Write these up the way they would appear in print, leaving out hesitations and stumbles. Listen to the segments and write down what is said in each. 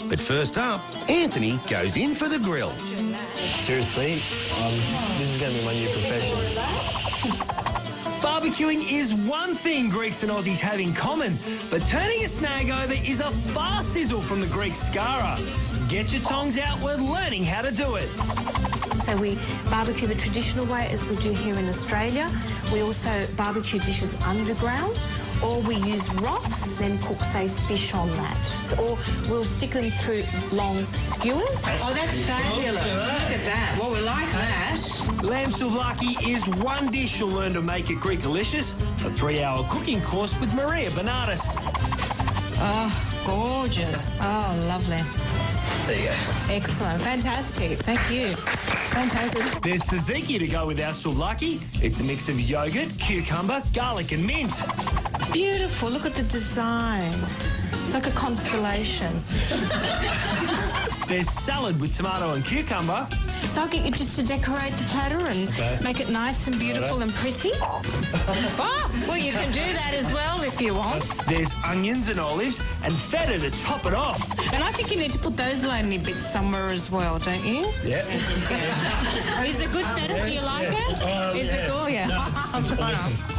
But first up, Anthony goes in for the grill. Seriously, this is going to be my new profession. Barbecuing is one thing Greeks and Aussies have in common, but turning a snag over is a far sizzle from the Greek skara. Get your tongs out, we're learning how to do it. So we barbecue the traditional way as we do here in Australia. We also barbecue dishes underground, or we use rocks and cook, say, fish on that. Or we'll stick them through long skewers. Oh, that's fabulous. Look at that. Well, we like that. Lamb souvlaki is one dish you'll learn to make at Greekalicious, a 3-hour cooking course with Maria Benardis. Oh, gorgeous. Oh, lovely. There you go. Excellent. Fantastic. Thank you. Fantastic. There's tzatziki to go with our souvlaki. It's a mix of yogurt, cucumber, garlic and mint. Beautiful. Look at the design. It's like a constellation. There's salad with tomato and cucumber. So I'll get you just to decorate the platter and make it nice and beautiful and pretty. Oh, well, you can do that as well if you want. There's onions and olives and feta to top it off. And I think you need to put those lonely bits somewhere as well, don't you? Yeah. Is it good feta? Do you like it? Is it good? Yeah.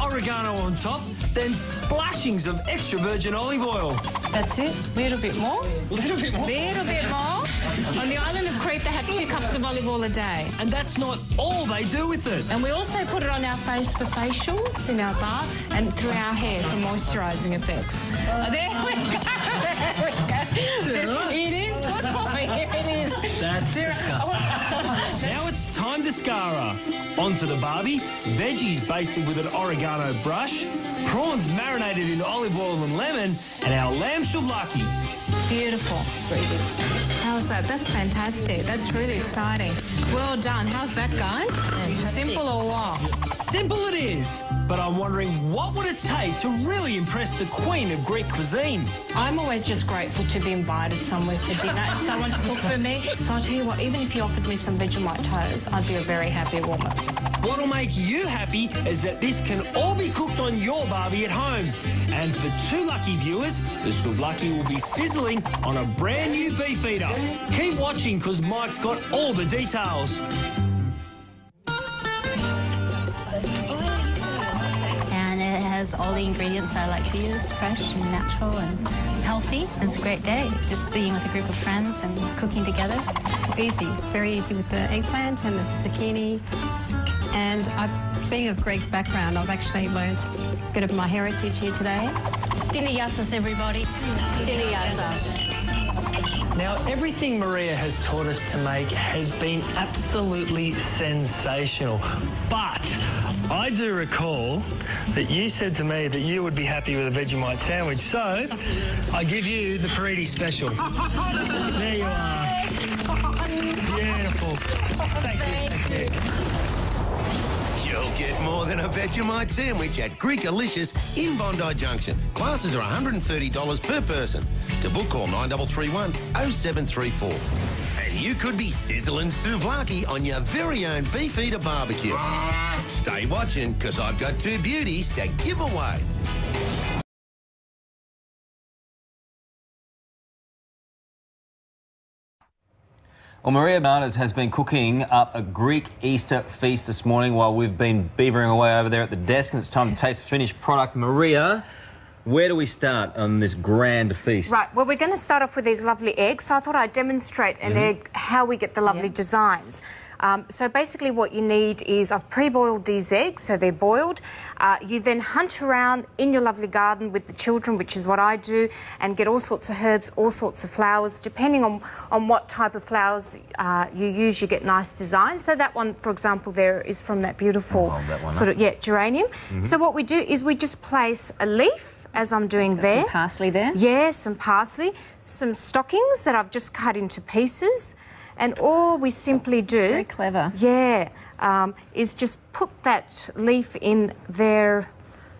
Oregano on top, then splashings of extra virgin olive oil. That's it. Little bit more. Little bit more. Little bit more. On the island of Crete, they have 2 cups of olive oil a day. And that's not all they do with it. And we also put it on our face for facials in our bath and through our hair for moisturising effects. There we go. There we go. It is good for you. It is. That's disgusting. Now it's time to skara. Onto the barbie, veggies basted with an oregano brush, prawns marinated in olive oil and lemon, and our lamb souvlaki. Beautiful. How's that? That's fantastic. That's really exciting. Well done. How's that, guys? Simple or what? Simple it is, but I'm wondering what would it take to really impress the queen of Greek cuisine? I'm always just grateful to be invited somewhere for dinner and someone to cook for me. So I'll tell you what, even if you offered me some Vegemite toast, I'd be a very happy woman. What'll make you happy is that this can all be cooked on your barbie at home. And for 2 lucky viewers, the souvlaki will be sizzling on a brand new beef eater. Keep watching because Mike's got all the details. And it has all the ingredients I like to use, fresh and natural and healthy. It's a great day, just being with a group of friends and cooking together. Easy, very easy with the eggplant and the zucchini. And being of Greek background, I've actually learnt a bit of my heritage here today. Greekalicious, everybody. Greekalicious. Now, everything Maria has taught us to make has been absolutely sensational. But I do recall that you said to me that you would be happy with a Vegemite sandwich, so I give you the Paridi special. There you are. Beautiful. Thank you. You'll get more than a Vegemite sandwich at Greekalicious in Bondi Junction. Classes are $130 per person. To book, call 9331 0734. And you could be sizzling souvlaki on your very own beef eater barbecue. Stay watching, because I've got 2 beauties to give away. Well, Maria Benardis has been cooking up a Greek Easter feast this morning while we've been beavering away over there at the desk, and it's time to taste the finished product. Maria, where do we start on this grand feast? Right, well, we're going to start off with these lovely eggs. So I thought I'd demonstrate an egg, how we get the lovely designs. So basically what you need is, I've pre-boiled these eggs, so they're boiled. You then hunt around in your lovely garden with the children, which is what I do, and get all sorts of herbs, all sorts of flowers. Depending on what type of flowers you use, you get nice designs. So that one, for example, there is from that beautiful geranium. So what we do is we just place a leaf, as I'm doing there. Some parsley there? Yeah, some parsley, some stockings that I've just cut into pieces. And all we simply do... Very clever. Yeah, is just put that leaf in there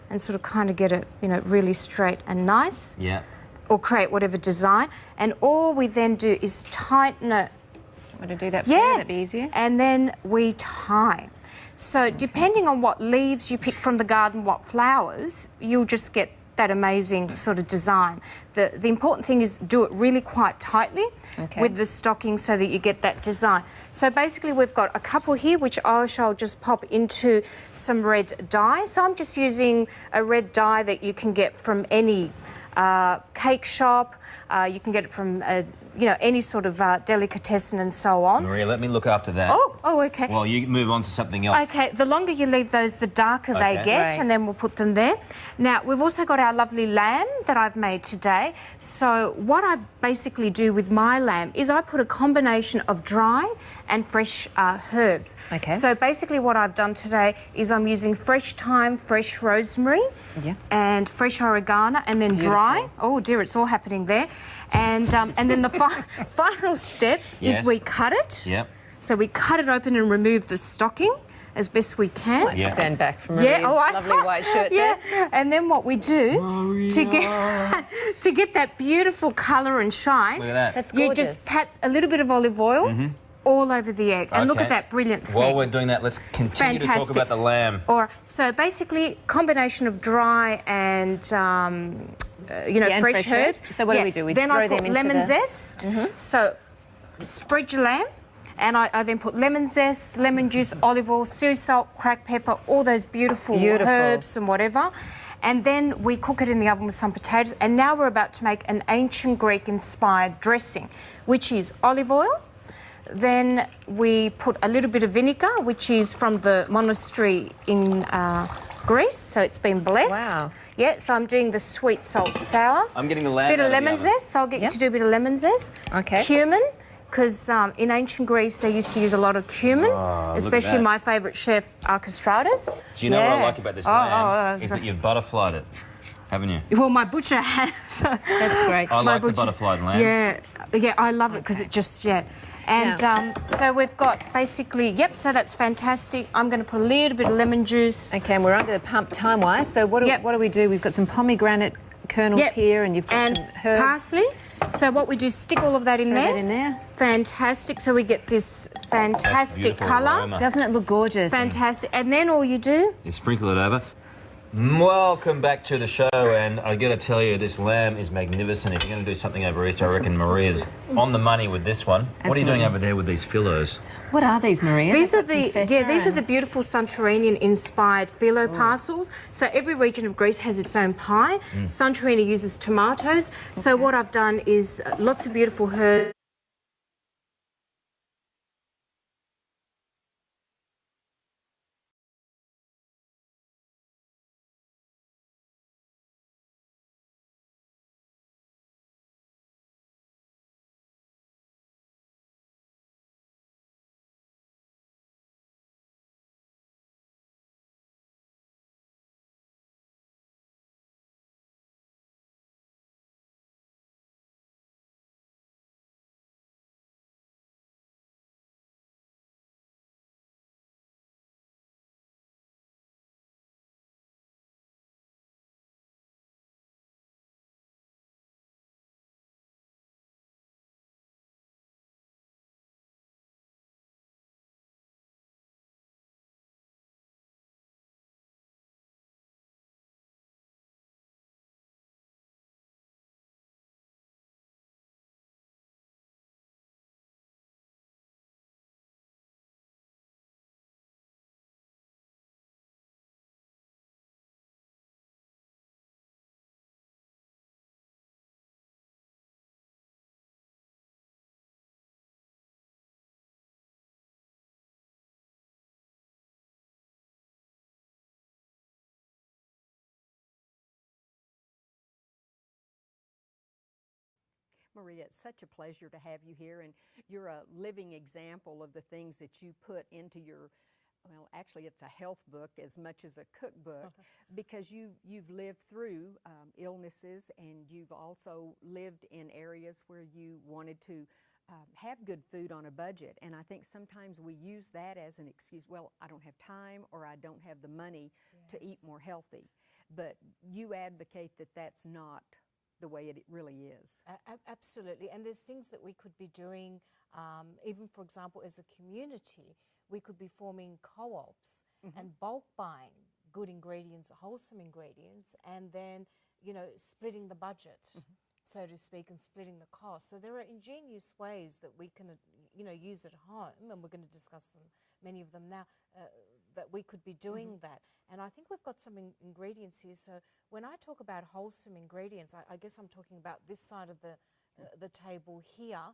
and sort of kind of get it, you know, really straight and nice. Yeah. Or create whatever design. And all we then do is tighten it. Want to do that for you? That'd be easier. And then we tie. So depending on what leaves you pick from the garden, what flowers, you'll just get that amazing sort of design. The important thing is do it really quite tightly with the stocking so that you get that design. So basically we've got a couple here which I shall just pop into some red dye. So I'm just using a red dye that you can get from any cake shop. You can get it from any sort of delicatessen and so on. Maria, let me look after that. Oh, okay. Well, you move on to something else. Okay, the longer you leave those, the darker they get, and then we'll put them there. Now, we've also got our lovely lamb that I've made today. So what I basically do with my lamb is I put a combination of dry and fresh herbs. Okay. So basically what I've done today is I'm using fresh thyme, fresh rosemary, and fresh oregano, and then dry. Oh dear, it's all happening there. And then the final step is we cut it. Yep. So we cut it open and remove the stocking as best we can. Let's stand back from Maria's lovely white shirt there. And then what we do to get that beautiful colour and shine, Look at that. That's you gorgeous. just pat a little bit of olive oil all over the egg. And look at that brilliant thing. While we're doing that, let's continue to talk about the lamb. So basically, combination of dry and fresh herbs. So what do we do? We then throw I put them into lemon zest. So spread your lamb. And I then put lemon zest, lemon juice, olive oil, sea salt, cracked pepper, all those beautiful herbs and whatever. And then we cook it in the oven with some potatoes. And now we're about to make an ancient Greek-inspired dressing, which is olive oil. Then we put a little bit of vinegar, which is from the monastery in Greece, so it's been blessed. Wow. Yeah, so I'm doing the sweet, salt, sour. I'm getting the lamb Bit out of of the lemon oven. zest, so I'll get you to do a bit of lemon zest. Okay. Cumin, because in ancient Greece they used to use a lot of cumin, especially my favourite chef, Archestratus. Do you know what I like about this lamb? Is that you've butterflied it, haven't you? Well, my butcher has. That's great. I like the butterflied lamb. Yeah, I love it because it just, And so we've got basically, so that's fantastic. I'm going to put a little bit of lemon juice. Okay, and we're under the pump time-wise. So what do we do? We've got some pomegranate kernels here, and you've got some herbs. Parsley. So what we do, stick all of that in there. That in there. Fantastic. So we get this fantastic colour. Doesn't it look gorgeous? Fantastic. And then all you do... You sprinkle it over. Welcome back to the show, and I got to tell you, this lamb is magnificent. If you're going to do something over Easter, I reckon Maria's on the money with this one. Absolutely. What are you doing over there with these phyllos? What are these, Maria? These are the beautiful Santorinian-inspired phyllo parcels. So every region of Greece has its own pie. Santorini uses tomatoes. So what I've done is lots of beautiful herbs. Maria, it's such a pleasure to have you here, and you're a living example of the things that you put into your, well, actually it's a health book as much as a cookbook, because you've lived through illnesses, and you've also lived in areas where you wanted to have good food on a budget. And I think sometimes we use that as an excuse, well, I don't have time or I don't have the money to eat more healthy. But you advocate that that's not the way it really is. Absolutely, and there's things that we could be doing, even for example as a community, we could be forming co-ops and bulk buying good ingredients, wholesome ingredients, and then, you know, splitting the budget, so to speak, and splitting the cost. So there are ingenious ways that we can, you know, use at home, and we're going to discuss them, many of them now, that we could be doing that. And I think we've got some ingredients here. So when I talk about wholesome ingredients, I guess I'm talking about this side of the table here.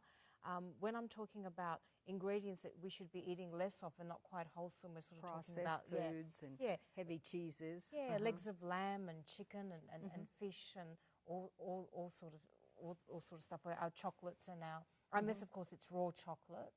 When I'm talking about ingredients that we should be eating less of and not quite wholesome, we're sort of talking about foods and heavy cheeses. Yeah, legs of lamb and chicken and fish and all sort of stuff. Our chocolates and our, unless of course it's raw chocolate,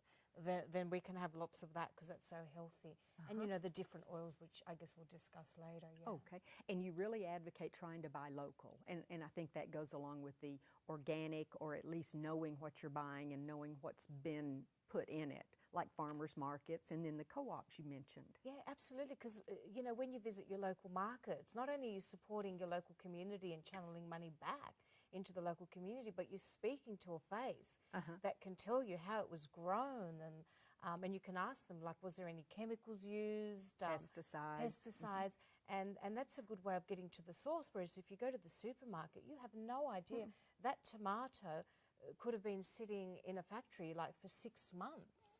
then we can have lots of that because that's so healthy. And you know, the different oils, which I guess we'll discuss later. Yeah. Okay, and you really advocate trying to buy local, and I think that goes along with the organic, or at least knowing what you're buying and knowing what's been put in it, like farmers markets and then the co-ops you mentioned. Yeah, absolutely, because you know, when you visit your local markets, not only are you supporting your local community and channeling money back into the local community, but you're speaking to a face that can tell you how it was grown, and you can ask them, like, was there any chemicals used? Pesticides. And that's a good way of getting to the source, whereas if you go to the supermarket, you have no idea. That tomato could have been sitting in a factory like for 6 months,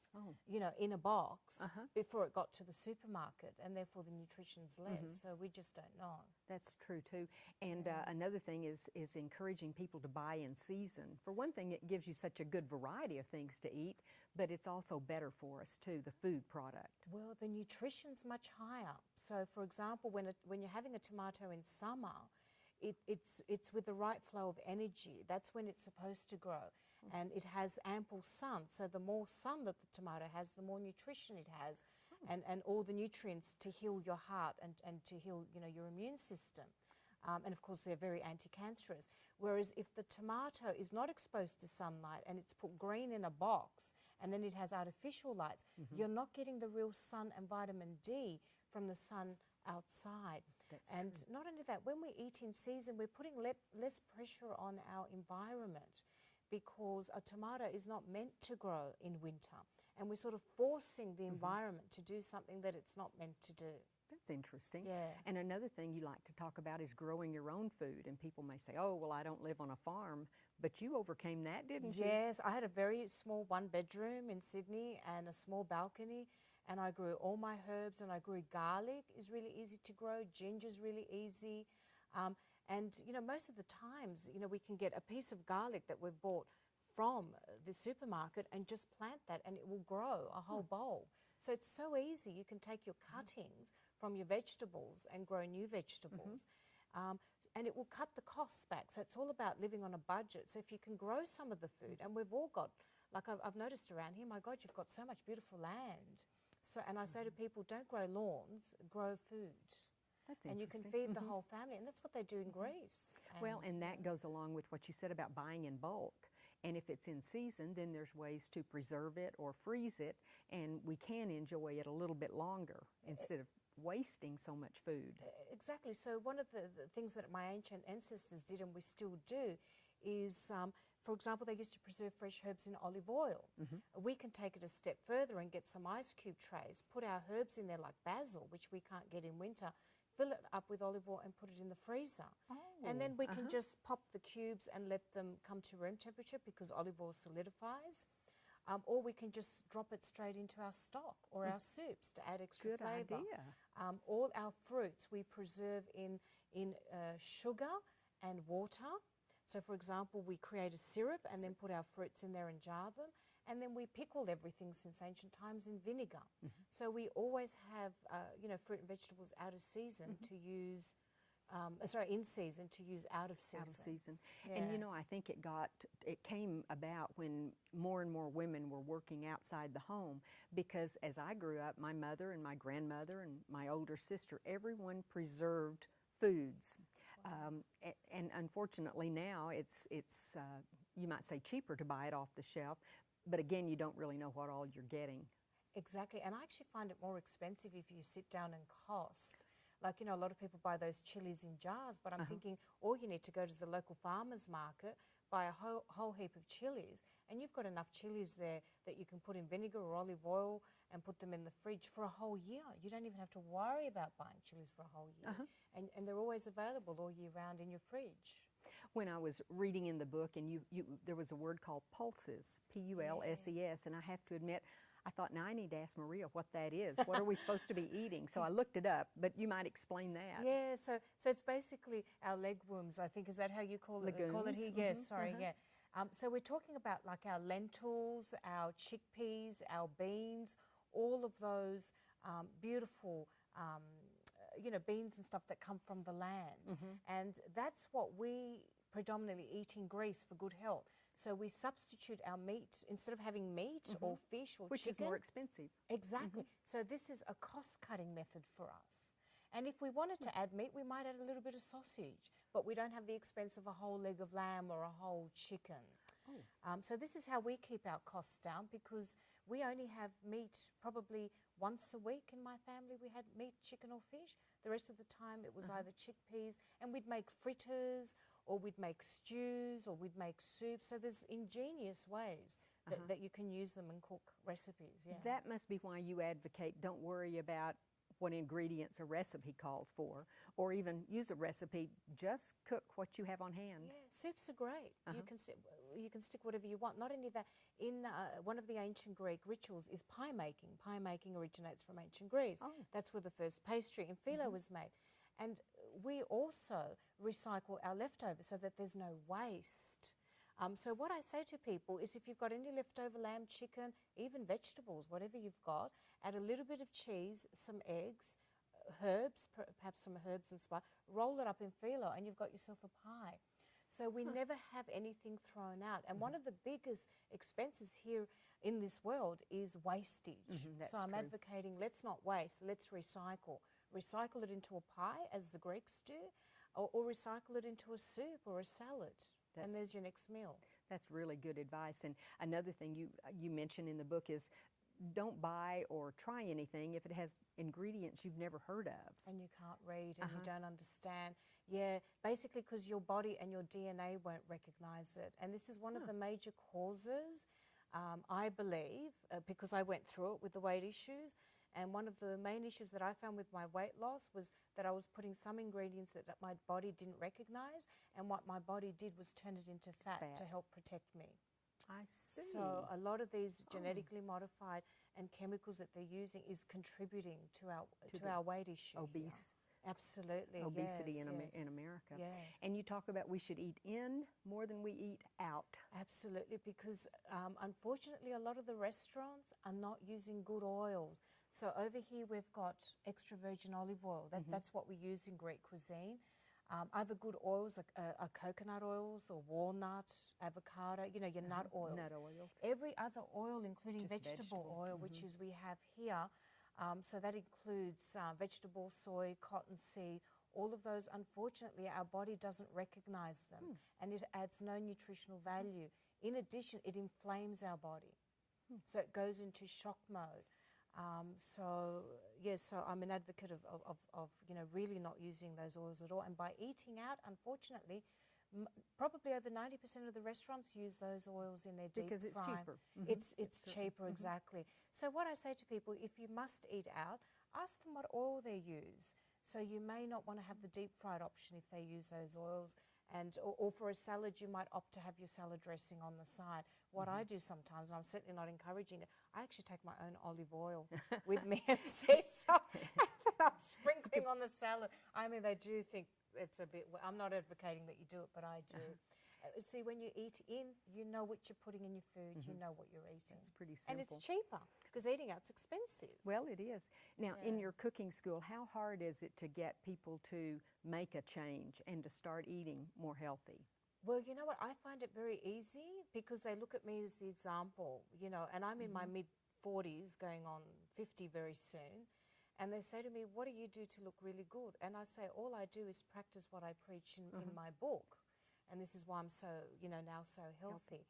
you know, in a box before it got to the supermarket, and therefore the nutrition's less. So we just don't know. That's true too. And another thing is encouraging people to buy in season. For one thing, it gives you such a good variety of things to eat, but it's also better for us too, the food product. Well, the nutrition's much higher. So for example, when you're having a tomato in summer, it's with the right flow of energy. That's when it's supposed to grow, and it has ample sun. So the more sun that the tomato has, the more nutrition it has, and all the nutrients to heal your heart and to heal, you know, your immune system. And of course, they're very anti-cancerous. Whereas if the tomato is not exposed to sunlight and it's put green in a box and then it has artificial lights, you're not getting the real sun and vitamin D from the sun outside. And not only that, when we eat in season, we're putting less pressure on our environment, because a tomato is not meant to grow in winter, and we're sort of forcing the environment to do something that it's not meant to do. That's interesting. Yeah. And another thing you like to talk about is growing your own food. And people may say, oh, well, I don't live on a farm. But you overcame that, didn't you? Yes, I had a very small one-bedroom in Sydney and a small balcony. And I grew all my herbs, and I grew garlic. Is really easy to grow. Ginger's really easy. And, you know, most of the times, you know, we can get a piece of garlic that we've bought from the supermarket and just plant that, and it will grow a whole bowl. So it's so easy. You can take your cuttings from your vegetables and grow new vegetables. And it will cut the costs back. So it's all about living on a budget. So if you can grow some of the food, and we've all got, like I've noticed around here, my God, you've got so much beautiful land. So, and I say to people, don't grow lawns, grow food. That's and you can feed the whole family, and that's what they do in Greece. Well, and that goes along with what you said about buying in bulk. And if it's in season, then there's ways to preserve it or freeze it, and we can enjoy it a little bit longer instead of wasting so much food. Exactly. So one of the things that my ancient ancestors did, and we still do, is, for example, they used to preserve fresh herbs in olive oil. We can take it a step further and get some ice cube trays, put our herbs in there like basil, which we can't get in winter, fill it up with olive oil and put it in the freezer. And then we can just pop the cubes and let them come to room temperature, because olive oil solidifies. Or we can just drop it straight into our stock or our soups to add extra flavour. Good idea. All our fruits we preserve in sugar and water. So, for example, we create a syrup and then put our fruits in there and jar them. And then we pickle everything since ancient times in vinegar. So we always have, you know, fruit and vegetables out of season to use, in season to use out of season. Out of season. Yeah. And, you know, I think it came about when more and more women were working outside the home, because as I grew up, my mother and my grandmother and my older sister, everyone preserved foods. And unfortunately now it's you might say cheaper to buy it off the shelf, but again, you don't really know what all you're getting. Exactly, and I actually find it more expensive if you sit down and cost. Like, you know, a lot of people buy those chilies in jars, but I'm thinking all you need to go to the local farmer's market, buy a whole heap of chilies, and you've got enough chilies there that you can put in vinegar or olive oil and put them in the fridge for a whole year. You don't even have to worry about buying chilies for a whole year. And they're always available all year round in your fridge. When I was reading in the book, and there was a word called pulses, P-U-L-S-E-S, and I have to admit, I thought, now I need to ask Maria what that is. What are we supposed to be eating? So I looked it up, but you might explain that. Yeah, so it's basically our legworms, I think. Is that how you call it? Legumes. Call it here? Yes, sorry, yeah. So we're talking about like our lentils, our chickpeas, our beans, all of those beautiful beans and stuff that come from the land. And that's what we predominantly eat in Greece for good health. So we substitute our meat, instead of having meat or fish or Which chicken. is more expensive. Exactly. So this is a cost-cutting method for us. And if we wanted to add meat, we might add a little bit of sausage, but we don't have the expense of a whole leg of lamb or a whole chicken. So this is how we keep our costs down, because we only have meat probably once a week in my family. We had meat, chicken or fish. The rest of the time it was either chickpeas, and we'd make fritters or we'd make stews or we'd make soup. So there's ingenious ways that you can use them and cook recipes. Yeah. That must be why you advocate don't worry about what ingredients a recipe calls for, or even use a recipe, just cook what you have on hand. Yeah, soups are great. You can stick whatever you want. Not only that, in one of the ancient Greek rituals is pie making. Pie making originates from ancient Greece. That's where the first pastry in phyllo was made. And we also recycle our leftovers so that there's no waste. So what I say to people is, if you've got any leftover lamb, chicken, even vegetables, whatever you've got, add a little bit of cheese, some eggs, herbs, perhaps some herbs and spice, roll it up in phyllo and you've got yourself a pie. So we never have anything thrown out. And one of the biggest expenses here in this world is wastage. So I'm advocating, let's not waste, let's recycle. Recycle it into a pie, as the Greeks do, or recycle it into a soup or a salad. And there's your next meal. That's really good advice. And another thing you mention in the book is, don't buy or try anything if it has ingredients you've never heard of. And you can't read and you don't understand. Yeah, basically because your body and your DNA won't recognise it. And this is one of the major causes, I believe, because I went through it with the weight issues. And one of the main issues that I found with my weight loss was that I was putting some ingredients that my body didn't recognise, and what my body did was turn it into fat to help protect me. I see. So a lot of these genetically modified and chemicals that they're using is contributing to our weight issue. Obese. Absolutely. Obesity in America. Yes. And you talk about we should eat in more than we eat out. Absolutely, because unfortunately a lot of the restaurants are not using good oils. So over here we've got extra virgin olive oil. That's what we use in Greek cuisine. Other good oils are coconut oils or walnut, avocado, your nut oils. Nut oils. Every other oil, including Just vegetable oil, which is we have here, so that includes vegetable, soy, cottonseed, all of those. Unfortunately, our body doesn't recognise them, and it adds no nutritional value. In addition, it inflames our body. So it goes into shock mode. So I'm an advocate of really not using those oils at all. And by eating out, unfortunately, probably over 90% of the restaurants use those oils in their deep fry. Because it's cheaper. It's cheaper, exactly. So what I say to people, if you must eat out, ask them what oil they use. So you may not want to have the deep fried option if they use those oils. Or for a salad, you might opt to have your salad dressing on the side. What I do sometimes, and I'm certainly not encouraging it, I actually take my own olive oil with me and sea salt, and I'm sprinkling on the salad. I mean, they do think it's a bit, I'm not advocating that you do it, but I do. See, when you eat in, you know what you're putting in your food, you know what you're eating. It's pretty simple. And it's cheaper, because eating out's expensive. Well, it is. Now, in your cooking school, how hard is it to get people to make a change and to start eating more healthy? Well, you know what, I find it very easy, because they look at me as the example, and I'm in my mid-40s, going on 50 very soon, and they say to me, what do you do to look really good? And I say, all I do is practice what I preach in my book. And this is why I'm so, now so healthy.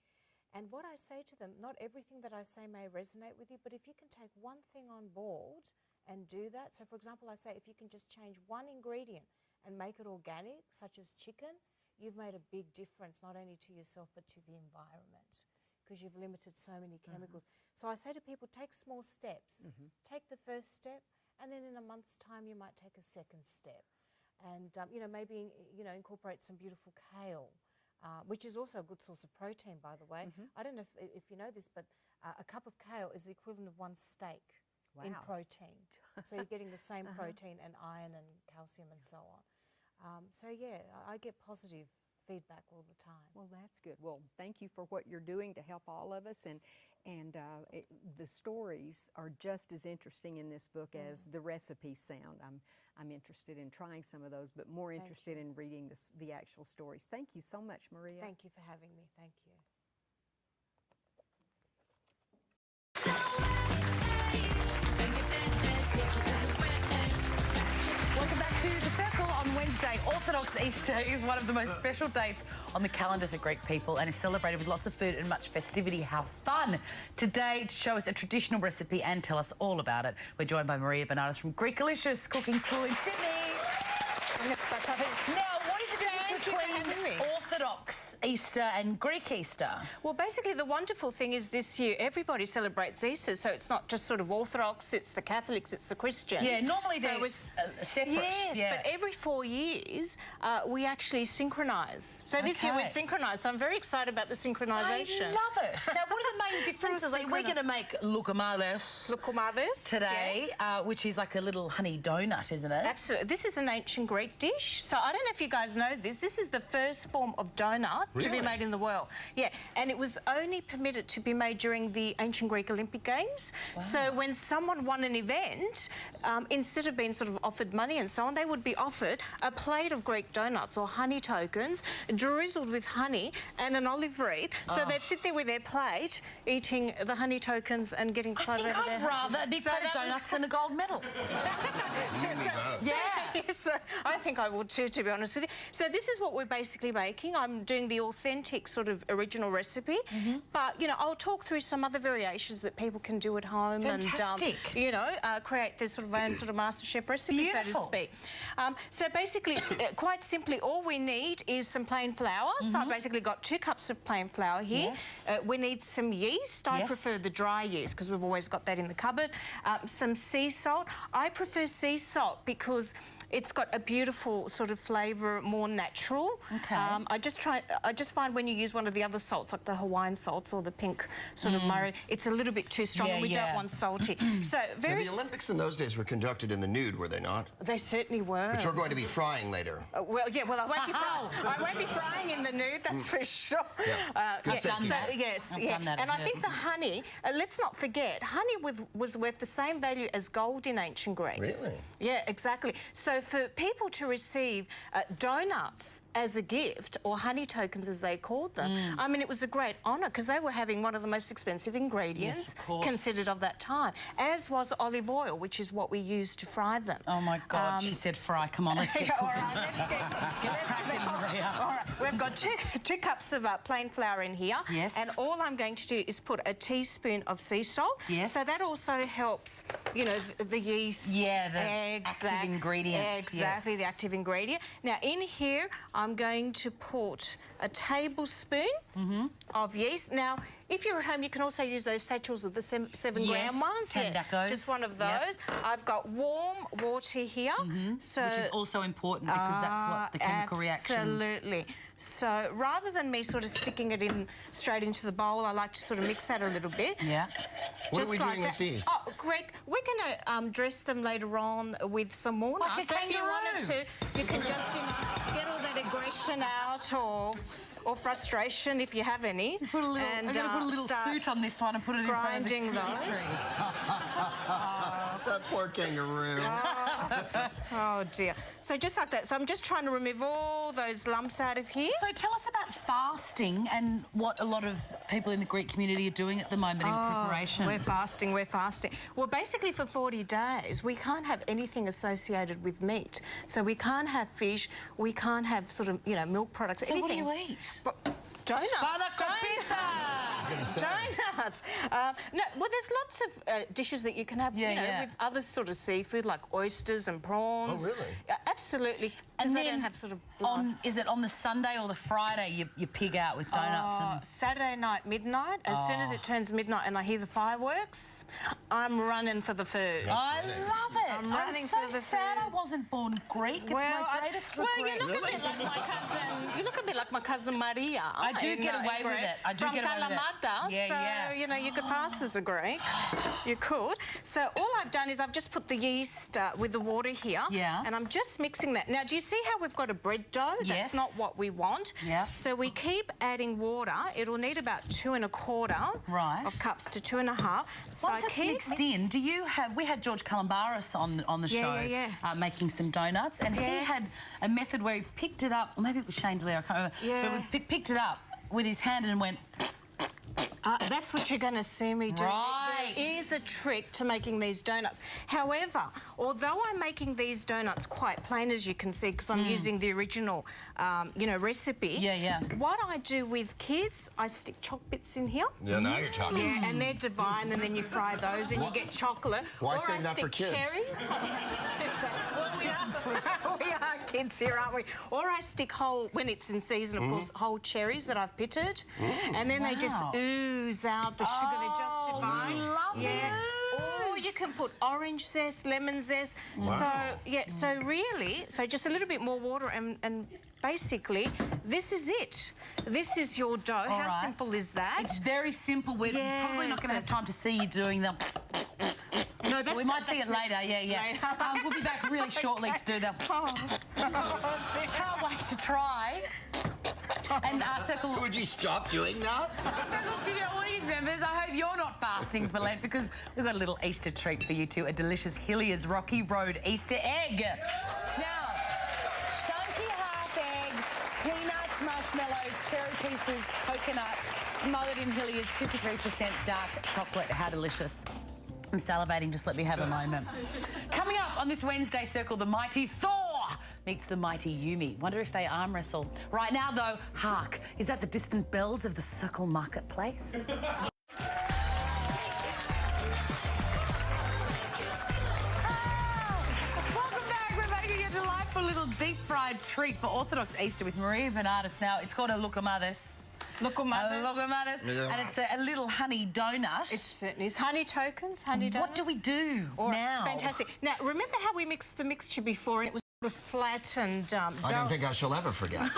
And what I say to them, not everything that I say may resonate with you, but if you can take one thing on board and do that. So for example, I say if you can just change one ingredient and make it organic, such as chicken, you've made a big difference not only to yourself but to the environment, because you've limited so many chemicals. So I say to people, take small steps. Take the first step, and then in a month's time you might take a second step. And, you know, maybe, you know, incorporate some beautiful kale, which is also a good source of protein, by the way. I don't know if you know this, but a cup of kale is the equivalent of 1 steak in protein. So you're getting the same protein and iron and calcium and so on. So, yeah, I get positive feedback all the time. Well, that's good. Well, thank you for what you're doing to help all of us, and the stories are just as interesting in this book as the recipes sound. I'm interested in trying some of those, but more interested in reading the actual stories. Thank you so much, Maria. Thank you for having me. Thank you. Welcome back to The Circle on Wednesday. Orthodox Easter is one of the most special dates on the calendar for Greek people and is celebrated with lots of food and much festivity. How fun! Today, to show us a traditional recipe and tell us all about it, we're joined by Maria Benardis from Greekalicious Cooking School in Sydney. Now, what is the difference between Orthodox Easter and Greek Easter? Well, basically the wonderful thing is this year everybody celebrates Easter, so it's not just sort of Orthodox, it's the Catholics, it's the Christians. Yeah, normally they're separate. Yes, but every 4 years we actually synchronise. So this year we're synchronised, so I'm very excited about the synchronisation. I love it. Now, what are the main differences? Like, we're going to make loukoumades today, which is like a little honey donut, isn't it? Absolutely. This is an ancient Greek dish. So I don't know if you guys know this. This is the first form of donut to be made in the world. Yeah, and it was only permitted to be made during the ancient Greek Olympic Games. Wow. So when someone won an event, instead of being sort of offered money and so on, they would be offered a plate of Greek donuts or honey tokens, drizzled with honey and an olive wreath. So they'd sit there with their plate, eating the honey tokens and getting excited over their... I'd rather a big plate of donuts than a gold medal. So I think I would too, to be honest with you. So this is what we're basically making. I'm doing the authentic sort of original recipe, but, you know, I'll talk through some other variations that people can do at home. Fantastic. And, you know, create their sort of own sort of MasterChef recipe, so to speak. So basically, quite simply, all we need is some plain flour. So I've basically got 2 cups of plain flour here. We need some yeast. I prefer the dry yeast because we've always got that in the cupboard. Some sea salt. I prefer sea salt because it's got a beautiful sort of flavour, more natural. I just find when you use one of the other salts, like the Hawaiian salts or the pink sort of Murray, it's a little bit too strong and we don't want salty. So the Olympics in those days were conducted in the nude, were they not? They certainly were. But you're going to be frying later. Well, yeah, well, I won't be frying. I won't be frying in the nude, that's for sure. Good safety. And I think the honey, let's not forget, honey was worth the same value as gold in ancient Greece. Really? Yeah, exactly. So for people to receive donuts as a gift, or honey tokens as they called them, I mean, it was a great honour because they were having one of the most expensive ingredients considered of that time, as was olive oil, which is what we use to fry them. Oh, my God, she said fry. Come on, let's get cooking. All right, let's get cracking, Maria. All right, we've got two cups of plain flour in here. Yes. And all I'm going to do is put a teaspoon of sea salt. Yes. So that also helps, you know, the yeast. Yeah, the active ingredients. Exactly, the active ingredient. Now, in here, I'm going to put a tablespoon of yeast. Now, if you're at home, you can also use those satchels of the 7-gram ones. Just one of those. I've got warm water here. So, which is also important because that's what the chemical reaction... Absolutely. So rather than me sort of sticking it in straight into the bowl, I like to sort of mix that a little bit. Yeah. What are we doing with these? Oh, Greg, we're going to dress them later on with some more nuts. Like a kangaroo. If you wanted to, you can just, you know, get all that aggression out or frustration if you have any. I'm going to put a little suit on this one and put it in front of the Christmas tree. That poor kangaroo. Oh, dear. So just like that. So I'm just trying to remove all those lumps out of here. So tell us about fasting and what a lot of people in the Greek community are doing at the moment in preparation. We're fasting. Well, basically for 40 days, we can't have anything associated with meat. So we can't have fish, we can't have sort of, you know, milk products, so anything. What do you eat? Donuts. Donuts. Donuts. No, well, there's lots of dishes that you can have, you know, with other sort of seafood like oysters and prawns. Oh, really? Absolutely. And Because then I don't have sort of blood. is it on the Sunday or the Friday you pig out with donuts? Saturday night, midnight. As soon as it turns midnight and I hear the fireworks, I'm running for the food. I love it. I'm running so for the sad food. I wasn't born Greek. It's my greatest regret. Well, you look a bit like my cousin. You look a bit like my cousin Maria. I do get away with it. I do From get away with it. Kalamata, Yeah, so you know you could pass as a Greek. You could. So all I've done is I've just put the yeast with the water here. Yeah. And I'm just mixing that. Now, do you see how we've got a bread dough? Yes. That's not what we want. Yeah. So we keep adding water. It'll need about 2 1/4 of cups to 2 1/2. So Once it's mixed in, do you have... We had George Kalambaris on the show making some donuts, and he had a method where he picked it up, or maybe it was Shane DeLeo, I can't remember, but we picked it up with his hand and went... That's what you're going to see me do. Right. There is a trick to making these donuts. However, although I'm making these donuts quite plain, as you can see, because I'm using the original, you know, recipe. What I do with kids, I stick choc bits in here. Yeah, now you're talking. Yeah, and they're divine, and then you fry those, and you get chocolate. Why or save that for kids? Cherries. Well, we are kids here, aren't we? Or I stick whole, when it's in season, of course, whole cherries that I've pitted, and then they just ooze out the sugar. They're just divine. Or you can put orange zest, lemon zest. Wow. So really, just a little bit more water, and basically, this is it. This is your dough. How simple is that? It's very simple. We're probably not going to have time to see you doing them. No, we might see it later. We'll be back really shortly to do that. Can't wait to try. And Circle... Would you stop doing that? Circle Studio audience members, I hope you're not fasting for Lent, because we've got a little Easter treat for you too, a delicious Hilliers Rocky Road Easter egg. Now, chunky half egg, peanuts, marshmallows, cherry pieces, coconut, smothered in Hilliers, 53% dark chocolate. How delicious. I'm salivating, just let me have a moment. Coming up on this Wednesday Circle, the mighty Thor meets the mighty Yumi. Wonder if they arm wrestle. Right now, though, hark. Is that the distant bells of the Circle Marketplace? Welcome back. We're making a delightful little deep-fried treat for Orthodox Easter with Maria Benardis. Now, it's called a Lukumades. Lukumades. And it's a little honey donut. It certainly is. Honey tokens, honey donuts. What do we do now? Fantastic. Now, remember how we mixed the mixture before and it was sort of flat and I don't think I shall ever forget.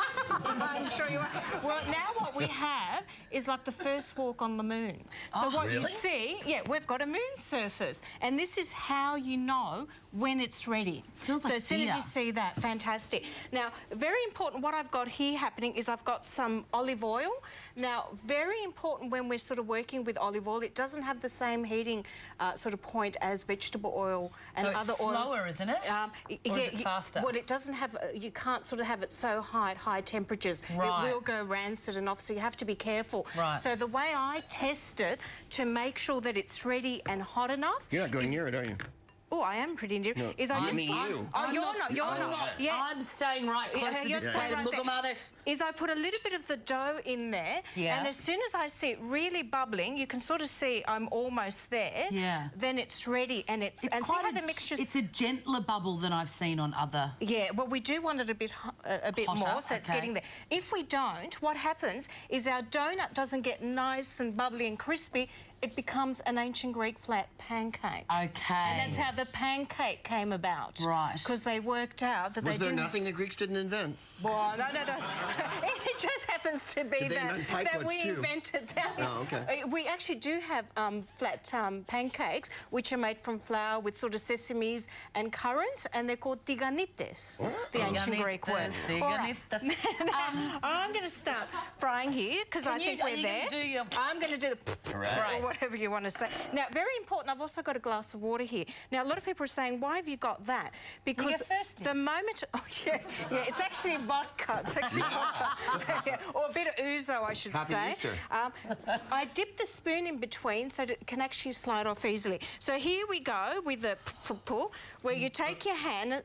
I'm sure you won't. Well, now what we have is like the first walk on the moon. So what you see, we've got a moon surface, and this is how you know when it's ready. It smells so like as soon as you see that, fantastic. Now, very important, what I've got here happening is I've got some olive oil. Now, very important when we're sort of working with olive oil, it doesn't have the same heating sort of point as vegetable oil and other oils. It's slower, isn't it? Or is it faster? Well, it doesn't have, you can't sort of have it so high at high temperatures. Right. It will go rancid and off, so you have to be careful. Right. So the way I test it to make sure that it's ready and hot enough... You're not going near it, are you? Oh, I am pretty near. No, is I just... you. Oh, you're not. Yeah. I'm staying right close to this plate. Look at this. Is I put a little bit of the dough in there, and as soon as I see it really bubbling, you can sort of see I'm almost there. Yeah. Then it's ready, and it's and quite see how the mixture's... It's a gentler bubble than I've seen on other... Yeah, well, we do want it a bit hotter, more, so it's getting there. If we don't, what happens is our donut doesn't get nice and bubbly and crispy. It becomes an ancient Greek flat pancake. Okay. And that's how the pancake came about. Right. Because they worked out that Was there nothing the Greeks didn't invent? Well, no. It just happens to be that we invented that. Oh, okay. We actually do have flat pancakes, which are made from flour with sort of sesames and currants, and they're called tiganites, the ancient Greek word. I'm going to start frying here because I think we're there. I'm going to do the... Right. Or whatever you want to say. Now, very important, I've also got a glass of water here. Now, a lot of people are saying, why have you got that? Because the moment... Oh, yeah, it's actually vodka. It's actually vodka. Or a bit of ouzo, I should say. Happy Easter. I dip the spoon in between so that it can actually slide off easily. So here we go with the pull, where you take your hand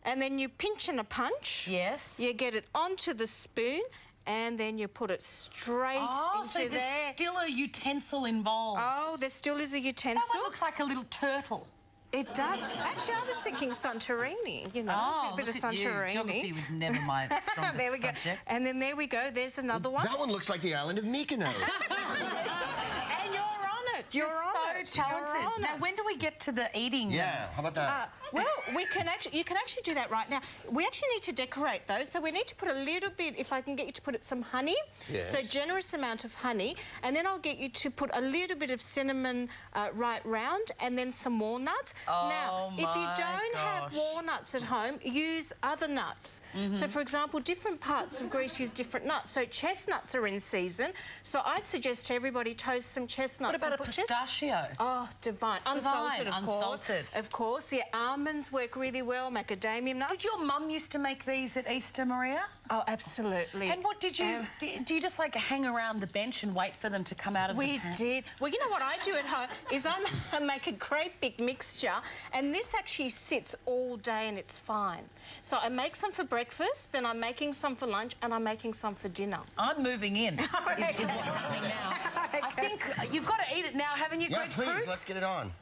and then you pinch and a punch. Yes. You get it onto the spoon, and then you put it straight into so there. there's still a utensil involved. Oh, there still is a utensil. That one looks like a little turtle. It does. Actually, I was thinking Santorini, you know, Oh, a bit of look at you. Santorini. Geography was never my strongest there we go. subject. And then there we go. There's another one. That one looks like the island of Mykonos. And you're on it. You're on it. so talented. Now, when do we get to the eating? Yeah, how about that? Well, you can actually do that right now. We actually need to decorate those, so we need to put a little bit, if I can get you to put it some honey. Yes. So generous amount of honey, and then I'll get you to put a little bit of cinnamon right round, and then some walnuts. Oh, now, if you don't have walnuts at home, use other nuts. So, for example, different parts of Greece use different nuts. So chestnuts are in season, so I'd suggest to everybody toast some chestnuts. What about a pistachio? Oh, divine. Unsalted, of course. Unsalted. Of course, yeah. Almonds work really well, macadamia nuts. Did your mum used to make these at Easter, Maria? Oh, absolutely. And what did you... do you just, like, hang around the bench and wait for them to come out of the pan? We did. Well, you know what I do at home is I make a great big mixture, and this actually sits all day and it's fine. So I make some for breakfast, then I'm making some for lunch, and I'm making some for dinner. I'm moving in, is what's happening now. Okay. I think you've got to eat it now, haven't you, Yeah, Greg please, Fruits? let's get it on.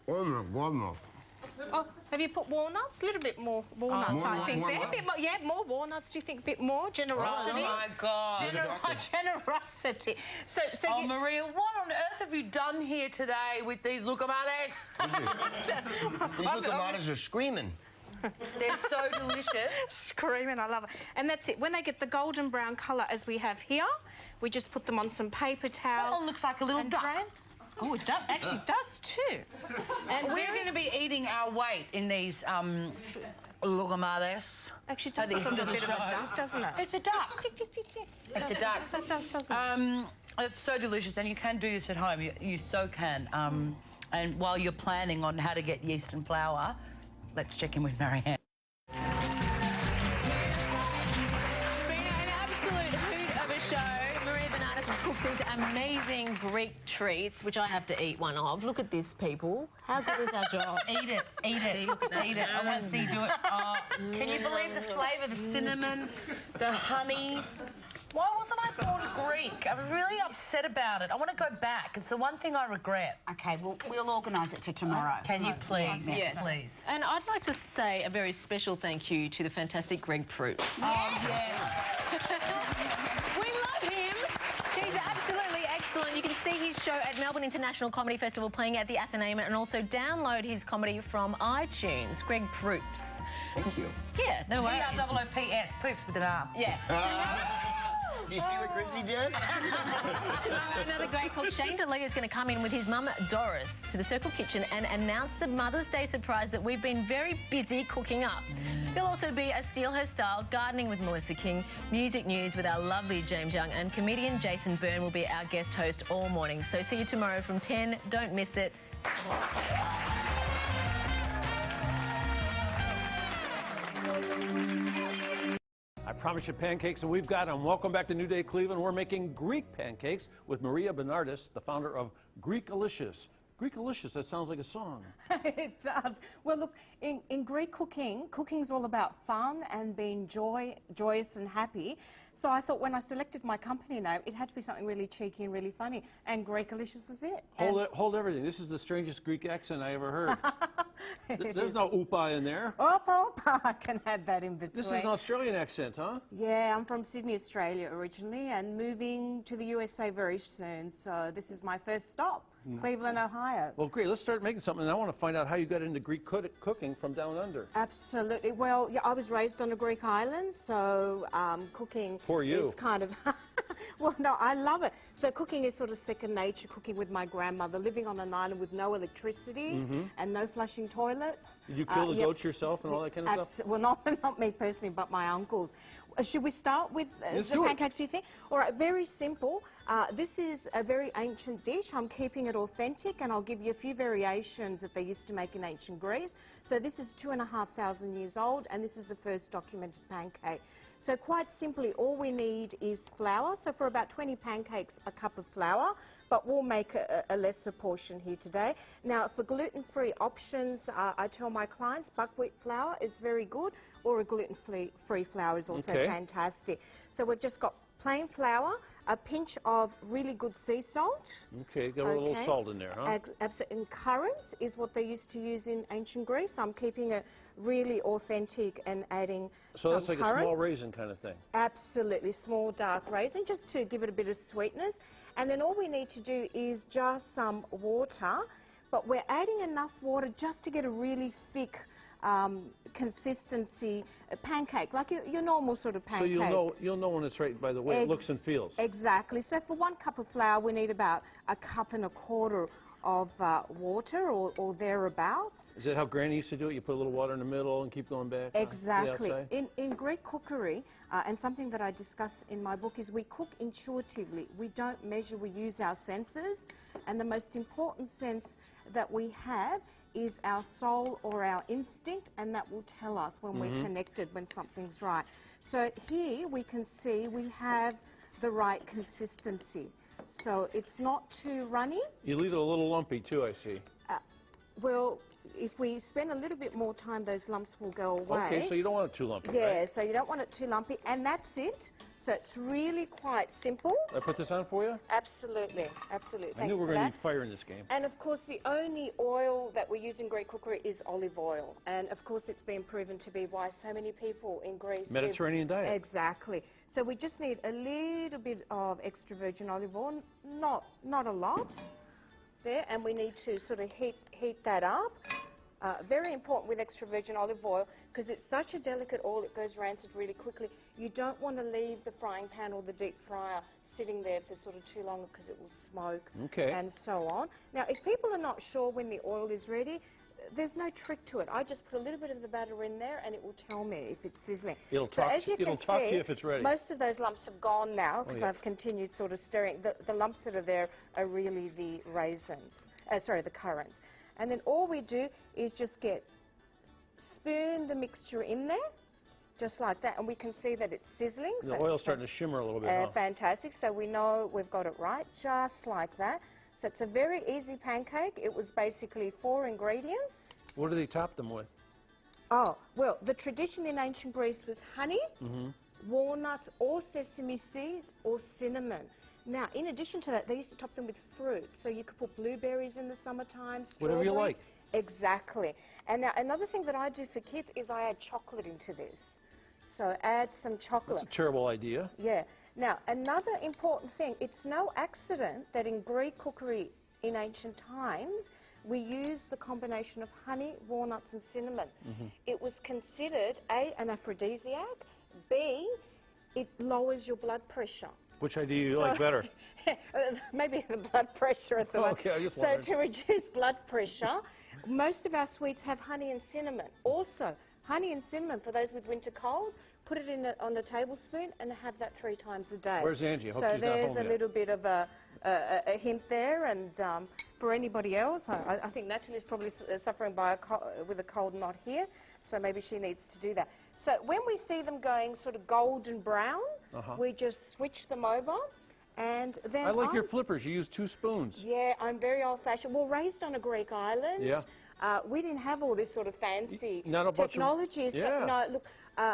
Oh my goodness. Oh, have you put walnuts? A little bit more walnuts, I think. There. A bit more, yeah, more walnuts. Do you think a bit more? Generosity. Oh, my God. Generosity. So oh, Maria, what on earth have you done here today with these lucamadas? These lucamadas are screaming. They're so delicious. Screaming, I love it. And that's it. When they get the golden brown colour as we have here, we just put them on some paper towel. That one looks like a little duck. Drain. Oh, it actually does too. And we're going to be eating our weight in these lucamadas. Actually, it does look a little bit of a duck, doesn't it? It's a duck. It's a duck. That does, doesn't it? It's so delicious, and you can do this at home. You so can. And while you're planning on how to get yeast and flour, let's check in with Marianne. It's been an absolute hoot of a show. Maria Benardis has cooked these amazing Greek treats, which I have to eat one of. Look at this, people. How good is our job? Eat it, eat it, eat it. I want to see you do it. Oh, can you believe the flavour, the cinnamon, the honey? Why wasn't I born Greek? I was really upset about it. I want to go back. It's the one thing I regret. OK, well, we'll organise it for tomorrow. Can you please? Yes, please. And I'd like to say a very special thank you to the fantastic Greg Fruits. Oh, yes. We love him. He's absolutely excellent. You can see his show at Melbourne International Comedy Festival playing at the Athenaeum, and also download his comedy from iTunes. Greg Fruits. Thank you. Yeah, no worries. P-R-O-O-P-S, poops with an R. Yeah. Do you see what Chrissy did? Tomorrow, another great cook, Shane DeLea, is going to come in with his mum, Doris, to the Circle Kitchen and announce the Mother's Day surprise that we've been very busy cooking up. There'll also be a Steal Her Style, gardening with Melissa King, music news with our lovely James Young, and comedian Jason Byrne will be our guest host all morning. So see you tomorrow from 10. Don't miss it. I promise you pancakes, and we've got them. Welcome back to New Day Cleveland. We're making Greek pancakes with Maria Benardis, the founder of Greekalicious. Greekalicious, that sounds like a song. It does. Well, look, in Greek cooking, cooking's all about fun and being joyous and happy. So I thought when I selected my company name, it had to be something really cheeky and really funny, and Greekalicious was it. Hold everything. This is the strangest Greek accent I ever heard. There's no upa in there. Opa, I can add that in between. This is an Australian accent, huh? Yeah, I'm from Sydney, Australia originally, and moving to the USA very soon. So this is my first stop, Cleveland, Ohio. Well, great. Let's start making something. And I want to find out how you got into Greek cooking from down under. Absolutely. Well, yeah, I was raised on a Greek island, so cooking is kind of... Well, no, I love it. So cooking is sort of second nature, cooking with my grandmother, living on an island with no electricity and no flushing toilets. Did you kill the goats yourself and all that kind of stuff? Well, not me personally, but my uncles. Should we start with the pancakes, do you think? All right, very simple. This is a very ancient dish. I'm keeping it authentic, and I'll give you a few variations that they used to make in ancient Greece. So this is 2,500 years old, and this is the first documented pancake. So quite simply, all we need is flour. So for about 20 pancakes, a cup of flour, but we'll make a lesser portion here today. Now, for gluten-free options, I tell my clients buckwheat flour is very good, or a gluten-free flour is also fantastic. So we've just got plain flour, a pinch of really good sea salt. Okay, got a little salt in there, huh? Absolutely. And currants is what they used to use in ancient Greece. I'm keeping it really authentic and adding So that's like currants. a small raisin kind of thing. Absolutely, small dark raisin, just to give it a bit of sweetness. And then all we need to do is just some water, but we're adding enough water just to get a really thick consistency pancake, like your normal sort of pancake. So you'll know when it's right by the way it looks and feels. Exactly. So for 1 cup of flour, we need about 1.25 cups of water or thereabouts. Is that how Granny used to do it? You put a little water in the middle and keep going back? Exactly. In Greek cookery, and something that I discuss in my book, is we cook intuitively. We don't measure, we use our senses. And the most important sense that we have is our soul or our instinct, and that will tell us when we're connected, when something's right. So here we can see we have the right consistency. So it's not too runny. You leave it a little lumpy too, I see. Well, if we spend a little bit more time, those lumps will go away. Okay, so you don't want it too lumpy, Yeah, right? so you don't want it too lumpy, and that's it. So it's really quite simple. I put this on for you? Absolutely, absolutely. I knew we were going to need fire in this game. And of course, the only oil that we use in Greek cookery is olive oil. And of course, it's been proven to be why so many people in Greece... Mediterranean diet. Exactly. So we just need a little bit of extra virgin olive oil, not a lot there, and we need to sort of heat that up. Very important with extra virgin olive oil, because it's such a delicate oil, it goes rancid really quickly. You don't want to leave the frying pan or the deep fryer sitting there for sort of too long, because it will smoke and so on. Now, if people are not sure when the oil is ready, there's no trick to it. I just put a little bit of the batter in there and it will tell me if it's sizzling. It'll talk to you if it's ready. Most of those lumps have gone now, because I've continued sort of stirring. The lumps that are there are really the raisins, sorry, the currants. And then all we do is just spoon the mixture in there, just like that, and we can see that it's sizzling. The oil's starting to shimmer a little bit, huh? Fantastic. So we know we've got it right, just like that. So it's a very easy pancake. It was basically 4 ingredients. What do they top them with? Oh, well, the tradition in ancient Greece was honey, walnuts, or sesame seeds, or cinnamon. Now, in addition to that, they used to top them with fruit. So you could put blueberries in the summertime, strawberries. Whatever you like. Exactly. And now, another thing that I do for kids is I add chocolate into this. So add some chocolate. That's a terrible idea. Yeah. Now, another important thing, it's no accident that in Greek cookery in ancient times, we used the combination of honey, walnuts, and cinnamon. It was considered, A, an aphrodisiac, B, it lowers your blood pressure. Which idea do you like better? Maybe the blood pressure at the moment. Okay, I just So wondered. to reduce blood pressure, most of our sweets have honey and cinnamon. Also, honey and cinnamon, for those with winter colds, put it in on a tablespoon and have that 3 times a day. Where's Angie? I hope so she's not home there's a yet. little bit of a hint there, and for anybody else, I think Natalie's probably suffering with a cold, not here, so maybe she needs to do that. So when we see them going sort of golden brown, we just switch them over, and then I like your flippers. You use 2 spoons. Yeah, I'm very old-fashioned. Well, raised on a Greek island. Yeah. We didn't have all this sort of fancy Not a bunch technology. of, So, no, look,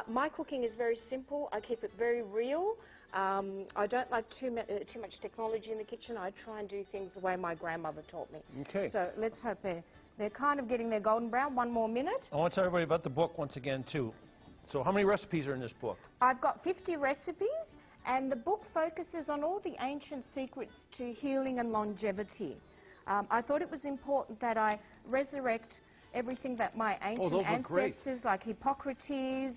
my cooking is very simple. I keep it very real. I don't like too much technology in the kitchen. I try and do things the way my grandmother taught me. Okay. So let's hope they're kind of getting their golden brown. 1 more minute. I want to tell everybody about the book once again, too. So how many recipes are in this book? I've got 50 recipes, and the book focuses on all the ancient secrets to healing and longevity. I thought it was important that I resurrect everything that my ancient ancestors, like Hippocrates,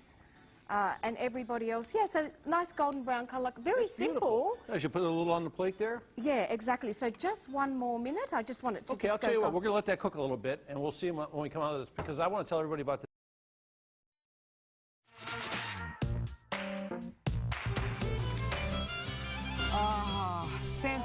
and everybody else. Yeah, so nice golden brown colour, very simple. I should put a little on the plate there? Yeah, exactly. So just 1 more minute. I just want it to Okay, I'll tell you what, we're going to let that cook a little bit, and we'll see when we come out of this, because I want to tell everybody about this.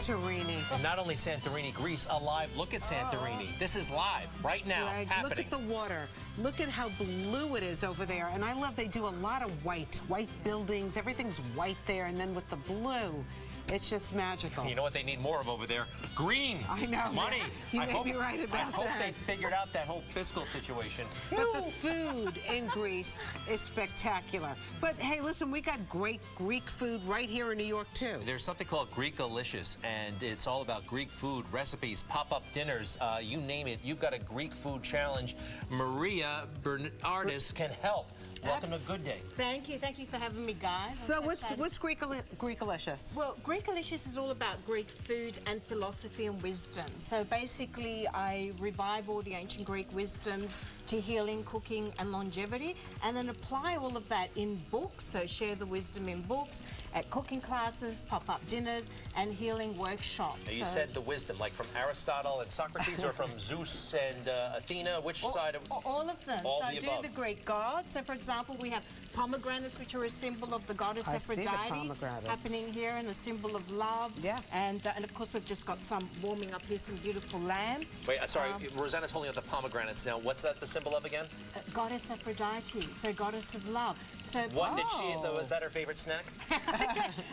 Santorini. And not only Santorini, Greece, a live look at Santorini. This is live, right now, Greg, happening. look at the water. Look at how blue it is over there. And I love they do a lot of white buildings. Everything's white there. And then with the blue, it's just magical. You know what they need more of over there? Green. I know. Money. You may be right about I hope that. they figured out that whole fiscal situation. But the food in Greece is spectacular. But hey, listen, we got great Greek food right here in New York, too. There's something called Greekalicious, and it's all about Greek food, recipes, pop-up dinners, you name it. You've got a Greek food challenge. Maria Benardis can help. Welcome to Good Day. Thank you for having me, guys. So what's Greekalicious? Well, Greekalicious is all about Greek food and philosophy and wisdom. So basically, I revive all the ancient Greek wisdoms to healing, cooking, and longevity, and then apply all of that in books. So share the wisdom in books, at cooking classes, pop-up dinners, and healing workshops. Now, you said the wisdom, like from Aristotle and Socrates, or from Zeus and Athena? Which side of all of them? All so the I do above. the Greek gods. So for example, we have pomegranates, which are a symbol of the goddess I see the Aphrodite, pomegranates. happening here, and a symbol of love. Yeah. And of course, we've just got some warming up here, some beautiful lamb. Wait, sorry, Rosanna's holding up the pomegranates now. What's that the symbol of again? Goddess Aphrodite, so goddess of love. So What did she, was that her favorite snack?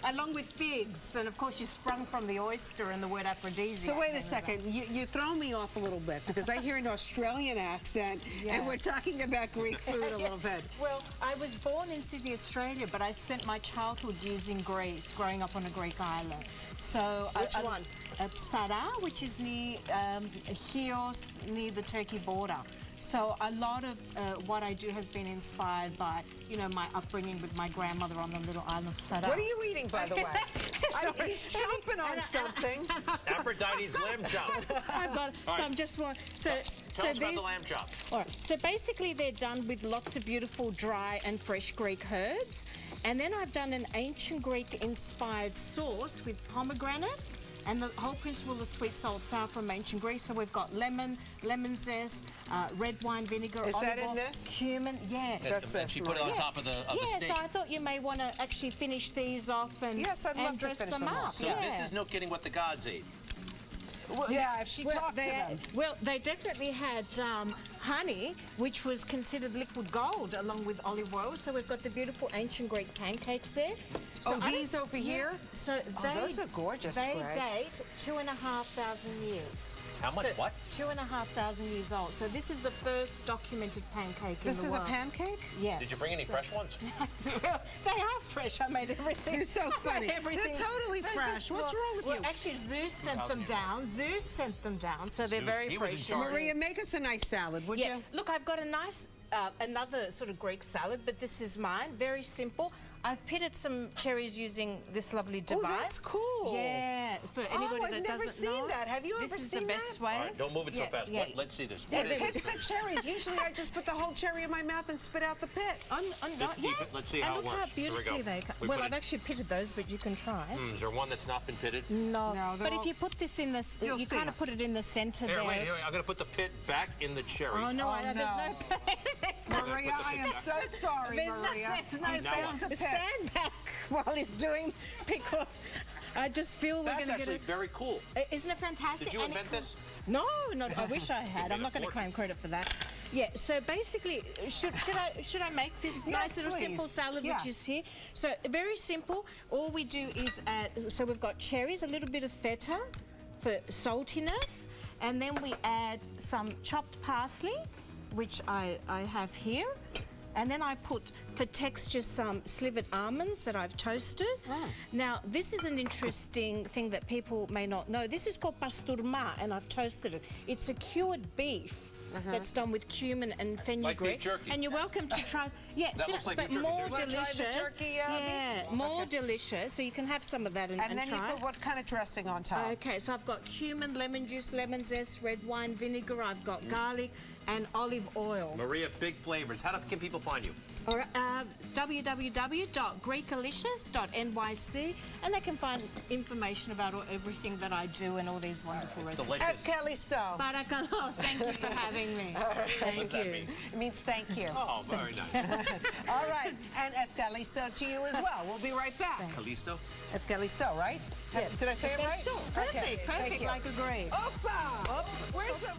along with figs, and of course you sprung from the oyster and the word aphrodisiac. So wait a second, you throw me off a little bit because I hear an Australian accent and we're talking about Greek food a little bit. Well, I was born in Sydney, Australia, but I spent my childhood years in Greece, growing up on a Greek island. So Which one? Psara, which is near Chios, near the Turkey border. So a lot of what I do has been inspired by, you know, my upbringing with my grandmother on the little island of Psara. What are you eating, by the way? He's chomping on something. Aphrodite's lamb chop. I've got it. All So right. I'm just one. Tell us about the lamb chop. All right. So basically, they're done with lots of beautiful dry and fresh Greek herbs, and then I've done an ancient Greek-inspired sauce with pomegranate. And the whole principle of sweet, salt, sour from ancient Greece. So we've got lemon zest, red wine vinegar, Is olive that in oil, this? cumin. Yeah. And she put it on top of the steak. So I thought you may want to actually finish these off and, Yes, I'd love to dress finish them them up. off. So this is no kidding what the gods ate. Well, yeah, if she talked to them. Well, they definitely had honey, which was considered liquid gold, along with olive oil. So we've got the beautiful ancient Greek pancakes there. So these over here? So those are gorgeous, They Greg. date 2,500 years. How much? So, What? 2,500 years old. So this is the first documented pancake in This the is world. a pancake? Yeah. Did you bring any fresh ones? Well, they are fresh. I made everything. You're so I made funny. everything. They're totally fresh. What's wrong with well, you? Actually, Zeus sent them down. Zeus sent them down, so they're Zeus, very he was in fresh. charge. Maria, make us a nice salad, would you? Look, I've got a nice, another sort of Greek salad, but this is mine. Very simple. I've pitted some cherries using this lovely device. Oh, that's cool. Yeah, for anybody that I've never doesn't seen know. that. Have you this ever is seen the best that? way. All right, don't move it so fast. Yeah. Let's see this. It What is pits it? the cherries. Usually I just put the whole cherry in my mouth and spit out the pit. Let's keep it. Let's see and how it look works. how Here we beautifully go. they come. We Well, put I've it- actually pitted those, but you can try. Is there one that's not been pitted? No, they're but all- if you put this in the, You'll you see kind it. of put it in the centre Here, there. wait. I'm going to put the pit back in the cherry. Oh no, Oh, there's no. there's no. Maria, I am so sorry, There's Maria. there's no Now what? Found a pit. stand back while he's doing, because I just feel we're That's going to actually get very cool. Isn't it fantastic? Did you And it invent this? No, I wish I had. made I'm a not going to fortune. claim credit for that. Yeah, so basically, should I make this Yes, nice little please. simple salad Yes. which is here? So very simple. All we do is add, so we've got cherries, a little bit of feta for saltiness, and then we add some chopped parsley, which I have here. And then I put, for texture, some slivered almonds that I've toasted. Now, this is an interesting thing that people may not know. This is called pastourma, and I've toasted it. It's a cured beef that's done with cumin and fenugreek. Like beef jerky. And you're welcome to try. Yeah, That looks like but beef jerky. more Wanna try the delicious. jerky, yeah, beef? more Okay. delicious. So you can have some of that and And then you try. put what kind of dressing on top? Okay, so I've got cumin, lemon juice, lemon zest, red wine vinegar. I've got garlic, and olive oil. Maria, big flavors. How can people find you? Or www.Greekalicious.nyc, and they can find information about everything that I do and all these wonderful recipes. Delicious. Evkalisto. Barakallah. Thank you for having me. Thank What's that mean? It means thank you. Oh, very nice. All right, and Evkalisto to you as well. We'll be right back. Callisto? Evkalisto, right? Yes. Did I say it right? Perfect, Okay, thank perfect, you. like a grape. Opa! Where's the...